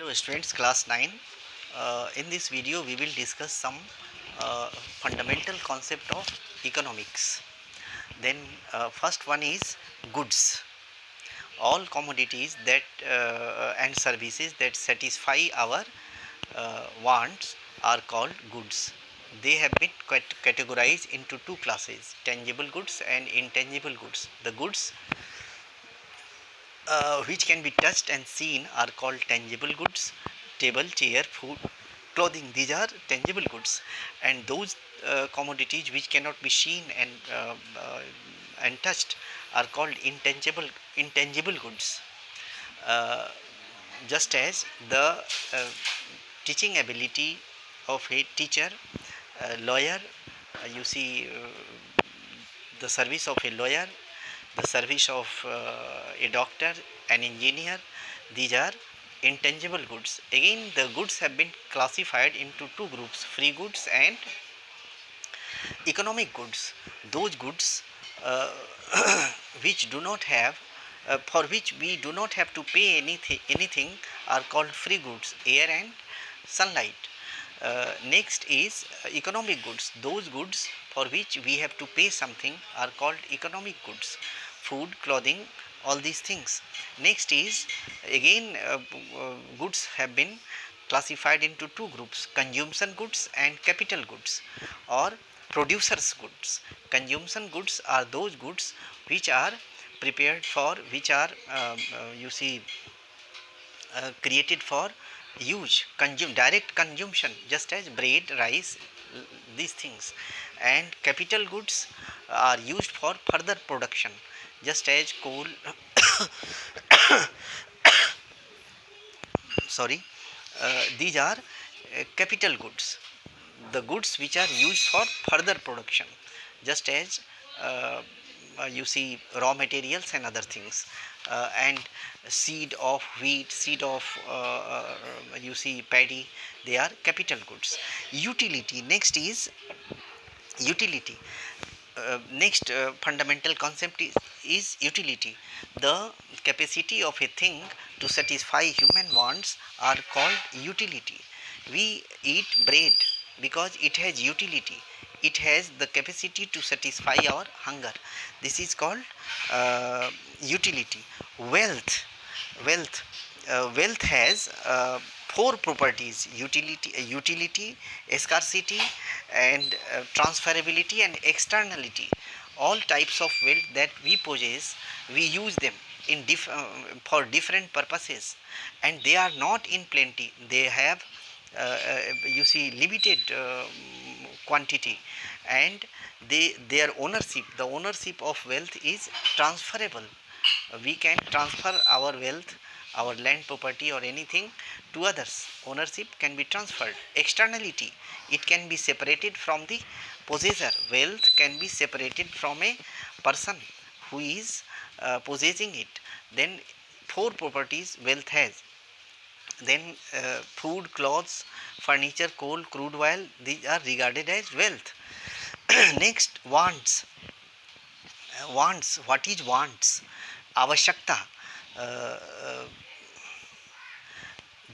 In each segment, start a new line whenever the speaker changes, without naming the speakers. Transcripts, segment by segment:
Hello students, class 9. In this video we will discuss some fundamental concept of economics. Then first one is goods. All commodities that and services that satisfy our wants are called goods. They have been categorized into two classes, tangible goods and intangible goods. The goods which can be touched and seen are called tangible goods. Table, chair, food, clothing, these are tangible goods. And those commodities which cannot be seen and touched are called intangible goods. uh, just as the teaching ability of a teacher, a lawyer, you see the service of a lawyer, the service of a doctor, an engineer, these are intangible goods. Again, the goods have been classified into two groups, free goods and economic goods. Those goods uh, which do not have for which we do not have to pay anything are called free goods, air and sunlight. Next is economic goods. Those goods for which we have to pay something are called economic goods, food, clothing, all these things. Next is again goods have been classified into two groups, consumption goods and capital goods or producers goods. Consumption goods are those goods which are prepared for, which are you see created for use, direct consumption, just as bread, rice, these things. And capital goods are used for further production, just as coal sorry these are capital goods, the goods which are used for further production, just as you see raw materials and other things. And seed of wheat, seed of you see paddy, they are capital goods. Utility, next is utility. Next fundamental concept is utility. The capacity of a thing to satisfy human wants are called utility. We eat bread because it has utility. It has the capacity to satisfy our hunger. This is called utility. Wealth, wealth, wealth has four properties: utility, scarcity, and transferability and externality. All types of wealth that we possess, we use them in for different purposes, and they are not in plenty. They have you see limited quantity, and their ownership, the ownership of wealth is transferable. We can transfer our wealth, our land, property, or anything to others. Ownership can be transferred. Externality, it can be separated from the possessor. Wealth can be separated from a person who is possessing it. Then four properties wealth has. Then food, clothes, furniture, coal, crude oil, these are regarded as wealth. Next, wants. Wants, what is wants? Avashakta,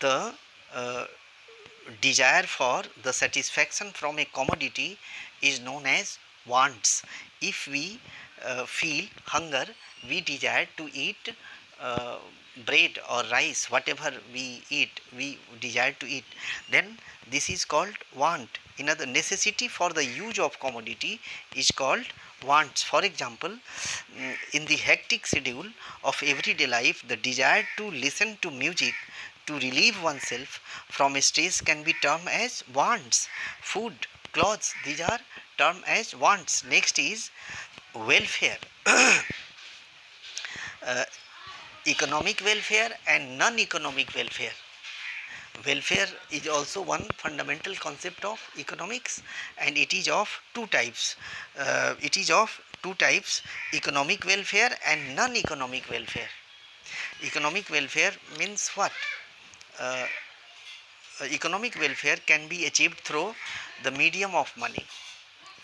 the desire for the satisfaction from a commodity is known as wants. If we feel hunger, we desire to eat uh, bread or rice, whatever we eat, we desire to eat, then this is called want. Another necessity for the use of commodity is called wants. For example, in the hectic schedule of everyday life, the desire to listen to music to relieve oneself from stress can be termed as wants. Food, clothes, these are termed as wants. Next is welfare. uh, Economic welfare and non-economic welfare. Welfare is also one fundamental concept of economics, and it is of two types. Economic welfare and non-economic welfare. Economic welfare means what? Uh, Economic welfare can be achieved through the medium of money.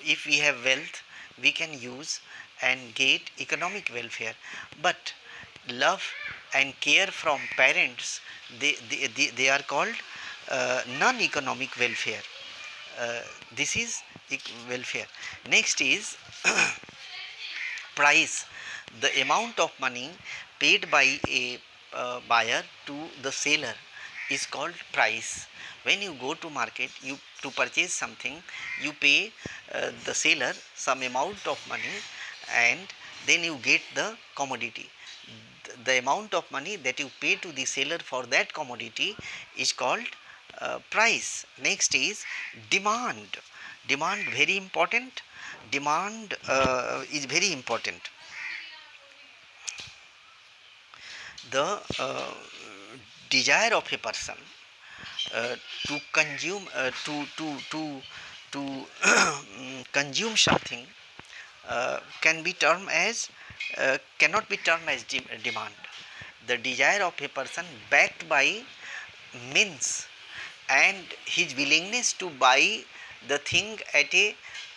If we have wealth, we can use and get economic welfare. But love and care from parents they are called non-economic welfare. uh, this is welfare. Next is price, the amount of money paid by a buyer to the seller is called price. When you go to market, you to purchase something, you pay the seller some amount of money, and then you get the commodity. The amount of money that you pay to the seller for that commodity is called price. Next is demand. Demand very important. Demand is very important. The desire of a person to consume to consume something can be termed as cannot be termed as demand. The desire of a person backed by means and his willingness to buy the thing at a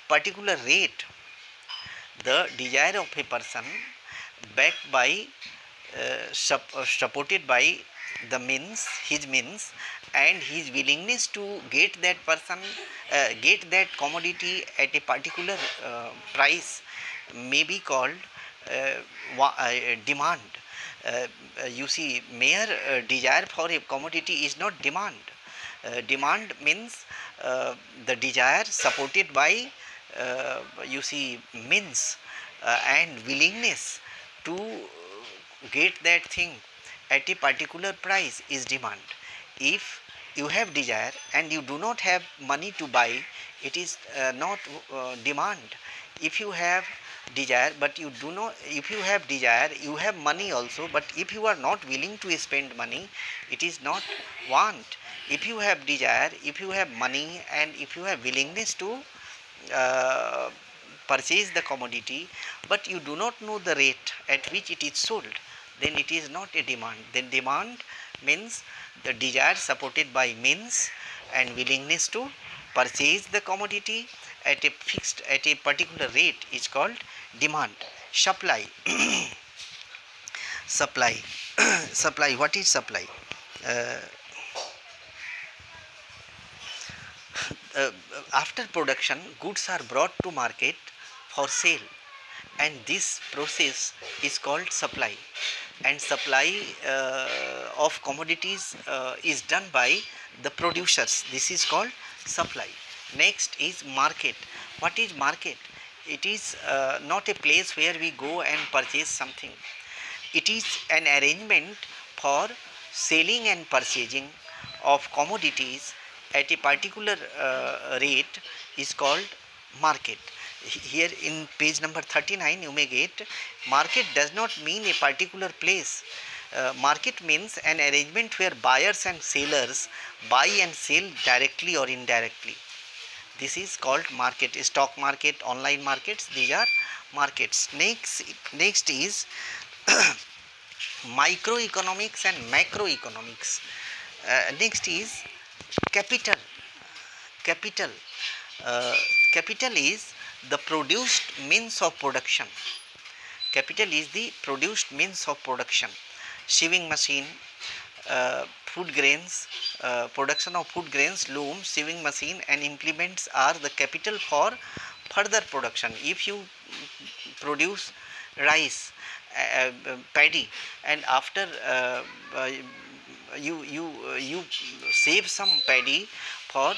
particular rate. The desire of a person backed by supported by the means, his means, and his willingness to get that person get that commodity at a particular price may be called demand. You see, mere desire for a commodity is not demand. Demand means the desire supported by you see means and willingness to get that thing at a particular price is demand. If you have desire and you do not have money to buy, it is not demand. If you have desire but you do not, if you have desire you have money also, but if you are not willing to spend money, it is not want. If you have desire, if you have money, and if you have willingness to uh, purchase the commodity, but you do not know the rate at which it is sold, then it is not a demand. Then demand means the desire supported by means and willingness to purchase the commodity at a fixed, at a particular rate is called demand. Supply. Supply. Supply, what is supply? uh, uh, After production, goods are brought to market for sale, and this process is called supply. And supply of commodities is done by the producers. This is called supply. Next is market. What is market? It is not a place where we go and purchase something. It is an arrangement for selling and purchasing of commodities at a particular rate is called market. Here in page number 39 you may get, market does not mean a particular place. Market means an arrangement where buyers and sellers buy and sell directly or indirectly. This is called market. Stock market, online markets, these are markets. Next is microeconomics and macroeconomics. Next is capital. Capital. Uh, Capital is the produced means of production. Capital is the produced means of production. Sieving machine, food grains, production of food grains, loom, sieving machine and implements are the capital for further production. If you produce rice, paddy, and after you save some paddy for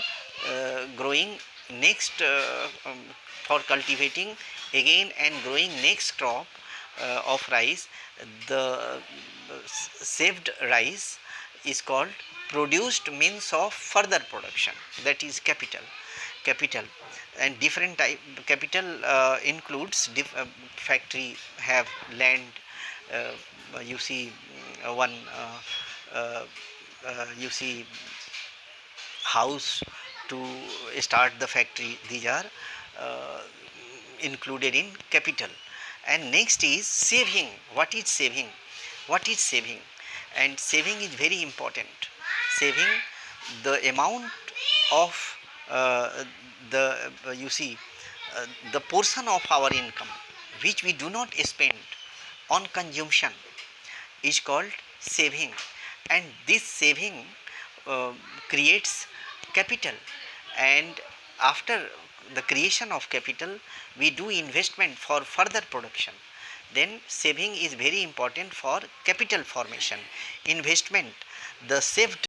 growing next for cultivating again and growing next crop of rice, the saved rice is called produced means of further production, that is capital. Capital and different type capital includes factory have land, you see one uh, you see house to start the factory. These are uh, included in capital. And next is saving. What is saving? What is saving? And saving is very important. Saving the amount of the you see the portion of our income which we do not spend on consumption is called saving. and this saving uh, creates capital, and after the creation of capital we do investment for further production. Then saving is very important for capital formation. Investment, the saved